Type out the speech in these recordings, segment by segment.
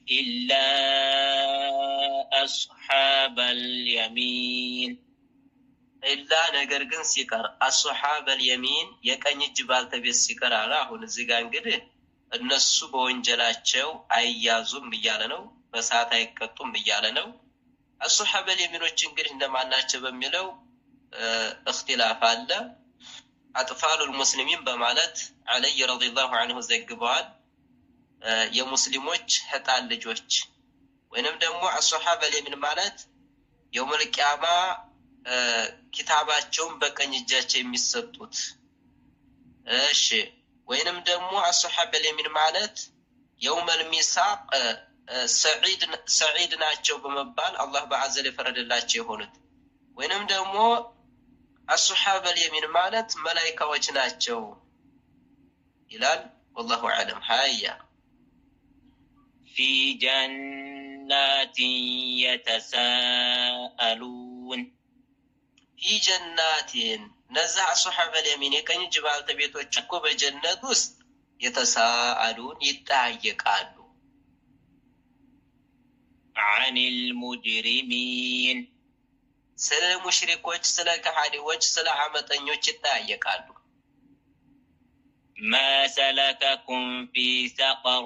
إلا أصحاب اليمين إلا نجرجن سكر أصحاب اليمين يكن يجبال تبي سكر على هون زيجان كده الناس بونجلاتشوا أيازم بيالنو بس هذا يكتم بيالنو الصحابة اليمين وتشنكر عندما ناتش بميلو اختلاف على أطفال المسلمين بمالت علي رضي الله عنه زقبال يا مسلموች ህጣን ልጆች ወይንም ደግሞ الصحابة اليمين ማለት يوم القيامة ኪታባቸውን በቀኝ እጃቸው የሚሰጡት እሺ ወይንም ደግሞ الصحابة اليمين ማለት يوم الميثاق ሰዒድ ናቸው በመባል አላህ በአዘል የፈረደላቸው የሆኑት ወይንም ደግሞ الصحابة اليمين ማለት መላእክቶች ናቸው ይላል والله اعلم هيا في جنات يتساءلون في جنات نزع الصحابة اليمين يكن جبال تبيتوች እኮ በጀነት ውስጥ يتساءلون ይጠያየቃሉ عن المجرمين ስለ ሙሽሪኮች ስለ ከሃዲዎች ስለ አመፀኞች ይጠያየቃሉ ما سلككم في سقر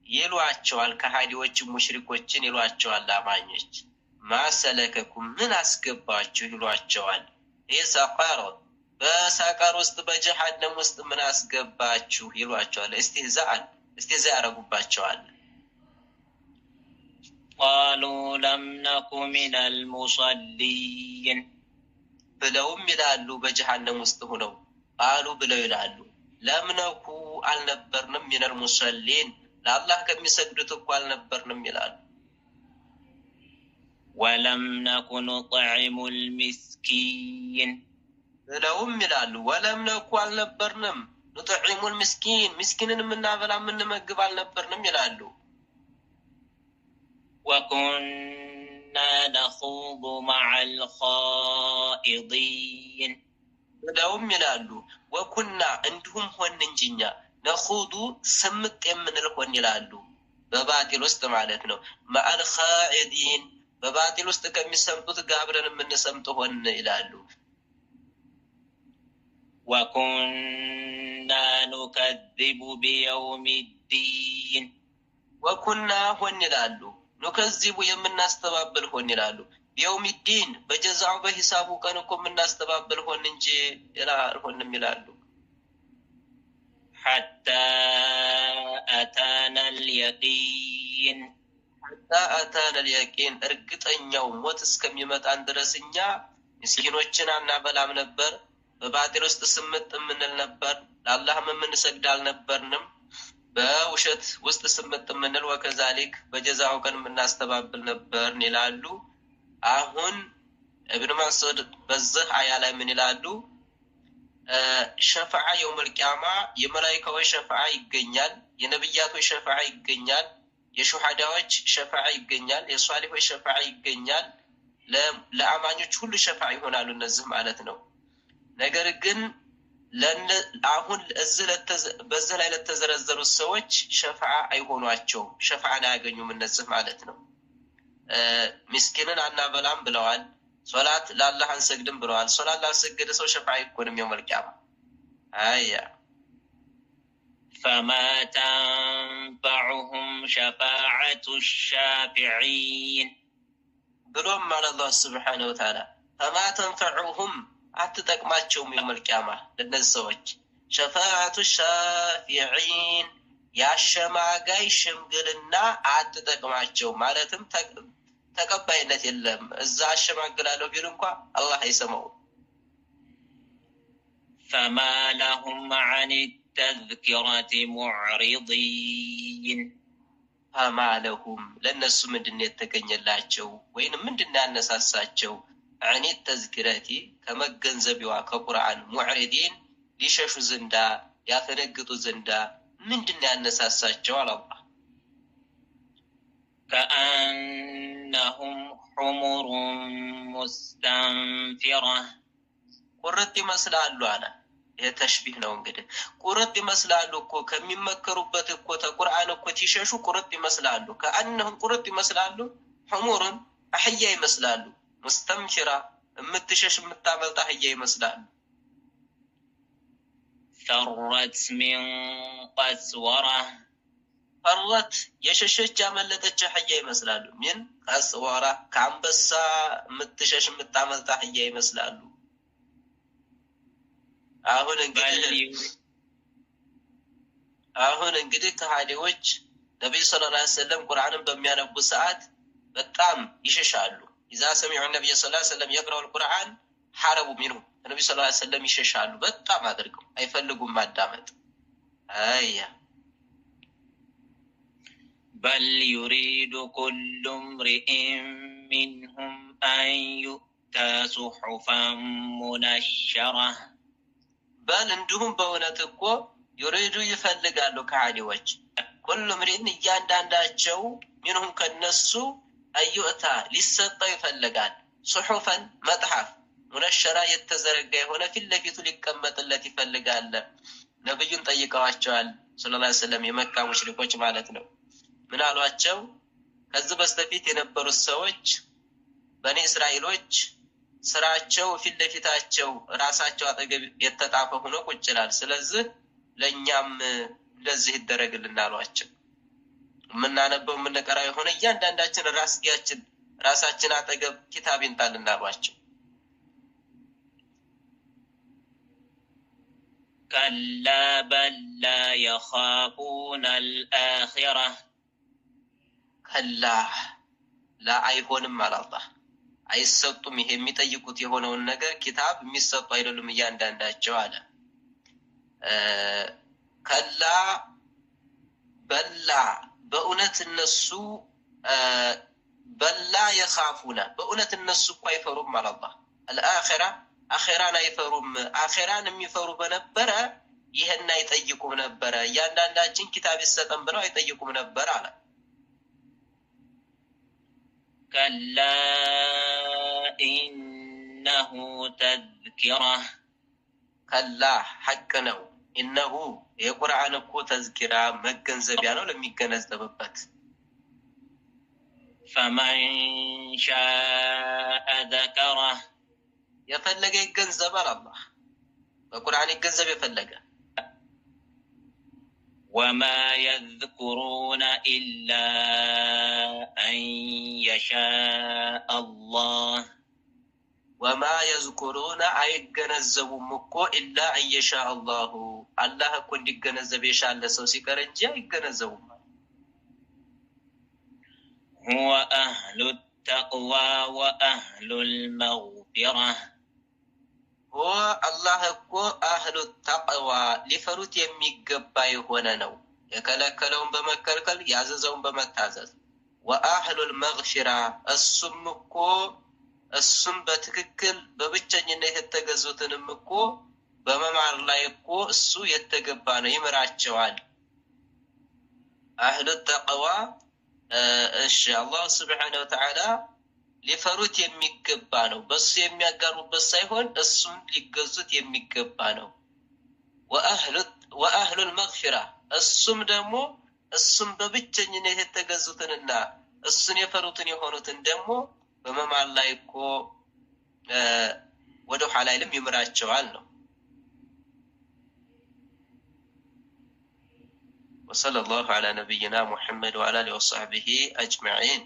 ይሏቸዋል ከሃዲዎች ሙሽሪኮችን ይሏቸዋል አማኞች ማሰለከኩም ምን አስገባችሁ ይሏቸዋል ይሰቀር በሰቀር ውስጥ በጀሃነም ውስጥ ምን አስገባችሁ ይሏቸዋል استهزاء ያረጉባቸዋል قالوا لم نكن من المصلين ብለውም ይላሉ በጀሃነም ውስጥ ሆነው ቃሉ ብለው ይላሉ لم نكن አልነበርንም من المصلين ለአላህ ከሚሰግዱት እኮ አልነበርንም ይላሉ ولم نكن نطعم المسكين ብለውም ይላሉ ولم نكن አልነበርንም نطعم المسكين ምስኪንን ምናበላ ምንመግብ አልነበርንም ይላሉ وكنا نخوض مع الخائضين ብለውም ይላሉ وكنا እንዲሁም ሆን እንጂኛ ነኹዱ ስምጥ የምንልሆን ይላሉ በባጢል ውስጥ ማለት ነው مع الخائضين በባጢል ውስጥ ከሚሰምጡት ጋብረን የምንሰምጥ ሆን ይላሉ وكنا نكذب بيوم الدين وكنا ሆን ይላሉ نكذب የምናስተባብል ሆን ይላሉ بيوم الدين በጀዛው በሂሳቡ ቀን እኮ የምናስተባብል ሆን እንጂ ሆንም ይላሉ حتى أتانا اليقين እርግጠኛው ሞት እስከሚመጣን ድረስኛ ምስኪኖችን አናበላም ነበር በባጢል ውስጥ ስምጥ ምንል ነበር ለአላህም የምንሰግድ አልነበርንም በውሸት ውስጥ ስምጥ ምንል ወከዛሊክ በጀዛው ቀን የምናስተባብል ነበር ይላሉ አሁን ኢብኑ መስዑድ በዚህ አያ ላይ ምን ይላሉ ሸፋዓ يوم القيامة የመላእክቶች ሸፋዓ ይገኛል የነብያቶች ሸፋዓ ይገኛል የሹሃዳዎች ሸፋዓ ይገኛል የሷሊሆች ሸፋዓ ይገኛል ለአማኞች ሁሉ ሸፋዓ ይሆናሉ እነዚህ ማለት ነው ነገር ግን አሁን በዚህ ላይ ለተዘረዘሩ ሰዎች ሸፋዓ አይሆኗቸው ሸፋዓን አያገኙም እነዚህ ማለት ነው ምስኪንን አናበላም ብለዋል ሶላት ለአላህ አንሰግድም ብለዋል ሶላት ላሰገደ ሰው ሸፋዓ ይኮንም يوم القيامة አያ فما تنفعهم شفاعة الشافعين ብሎም ማለት الله سبحانه وتعالى فما تنفعهم አትጠቅማቸውም يوم القيامة ለነዚህ ሰዎች شفاعة الشافعين ያሸማጋይ ሽምግልና አትጠቅማቸው ማለትም ተቀባይነት የለም እዛ አሸማግላለሁ ቢል እንኳን አላህ አይሰማው فما لهم عن التذكرة معرضين فما لهم ለነሱ ምንድነው የተገኘላቸው ወይንም ምንድነው ያነሳሳቸው عن التذكرة ከመገንዘቢዋ ከቁርአን ሙዕሪዲን ሊሸሹ ዘንዳ ያፈነግጡ ዘንዳ ምንድነው ያነሳሳቸው አላህ كأنهم حمر مستنفرة ቁርጥ ይመስላሉ አለ ይሄ ተሽቢህ ነው። እንግዲህ ቁርጥ ይመስላሉ እኮ ከሚመከሩበት እኮ ተቁርአን እኮ ትሸሹ ቁርጥ ይመስላሉ። ከአንሁም ቁርጥ ይመስላሉ ሕሙርን አህያ ይመስላሉ። ሙስተምሽራ የምትሸሽ የምታመልጥ አህያ ይመስላሉ። ፈረት ሚን ቀስወራ ፈረት የሸሸች ያመለጠች አህያ ይመስላሉ። ሚን ቀስወራ ከአንበሳ የምትሸሽ የምታመልጥ አህያ ይመስላሉ። አሁን እንግዲህ ከሃዲዎች ነብዩ ሰለላሁ ዐለይሂ ወሰለም ቁርአንን በሚያነቡ ሰዓት በጣም ይሸሻሉ። إذا سمعوا النبي صلى الله عليه وسلم يقرأ القرآن حاربوا منه النبي صلى الله عليه وسلم ይሸሻሉ። በጣም አድርገው አይፈልጉም ማዳመጥ። بل يريد كل امرئ منهم أن يؤتى صحفا منشرة በል እንዲሁም በእውነት እኮ ዩሪዱ ይፈልጋሉ ከሃዲዎች ኩሉ ምሪን እያንዳንዳቸው ሚንሁም ከነሱ አዩእታ ሊሰጠው ይፈልጋል ሱሑፈን መጽሐፍ ሙነሸራ የተዘረጋ የሆነ ፊት ለፊቱ ሊቀመጥለት ይፈልጋል። ነብዩን ጠይቀዋቸዋል ሰለላሁ ዐለይሂ ወሰለም የመካ ሙሽሪኮች ማለት ነው። ምን አሏቸው? ከዚህ በስተፊት የነበሩት ሰዎች በኒ እስራኤሎች ስራቸው ፊት ለፊታቸው ራሳቸው አጠገብ የተጣፈ ሆኖ ቁጭ ይላል። ስለዚህ ለኛም እንደዚህ ይደረግልን አሏቸው። የምናነበው የምንቀራው የሆነ እያንዳንዳችን ራስጌያችን ራሳችን አጠገብ ኪታብ ይንጣልን አሏቸው። ከላ በል ላ የኻፉነ አልአኺራ ከላ ላ አይሆንም አለ አላህ። አይሰጡም። ይሄ የሚጠይቁት የሆነውን ነገር ኪታብ የሚሰጡ አይደሉም እያንዳንዳቸው አለ። ከላ በላ በእውነት እነሱ በላ የኻፉነ በእውነት እነሱ እኮ አይፈሩም አለ አላህ። አልአኺራ አኺራን አይፈሩም። አኺራን የሚፈሩ በነበረ ይሄን አይጠይቁም ነበረ። እያንዳንዳችን ኪታብ ይሰጠን ብለው አይጠይቁም ነበር አለ። ከላ ኢነሁ ተዝኪራ ከላ ሐቅ ነው። ኢነሁ የቁርአን እኮ ተዝኪራ መገንዘቢያ ነው ለሚገነዘብበት። ፈመን ሻአ ዘከረ የፈለገ ይገንዘባል አላህ በቁርአን ይገንዘብ የፈለገ። ወማ የዝኩሩነ ኢላ አን የሻአ አላህ ወማ የዝኩሩነ አይገነዘቡም እኮ ኢላ አን የሻአ አላሁ አላህ እኮ እንዲገነዘብ የሻለ ሰው ሲቀር እንጂ አይገነዘቡም። ሁወ አህሉ ተቅዋ ወአህሉል መግፊራ ሁወ አላህ እኮ አህሉ ተቅዋ ሊፈሩት የሚገባ የሆነ ነው። የከለከለውን በመከልከል ያዘዘውን በመታዘዝ ወአህሉል መግፊራ እሱም እኮ እሱም በትክክል በብቸኝነት የተገዙትንም እኮ በመማር ላይ እኮ እሱ የተገባ ነው ይምራቸዋል። አህሉ ተቅዋ እሺ አላህ ስብሓነሁ ወተዓላ ሊፈሩት የሚገባ ነው። በሱ የሚያጋሩበት ሳይሆን እሱን ሊገዙት የሚገባ ነው። ወአህሉል መግፊራ እሱም ደግሞ እሱም በብቸኝነት የተገዙትንና እሱን የፈሩትን የሆኑትን ደግሞ በመማል ላይ እኮ ወደ ኋላ አይልም ይምራቸዋል ነው። وصلى الله على نبينا محمد وعلى آله وصحبه أجمعين.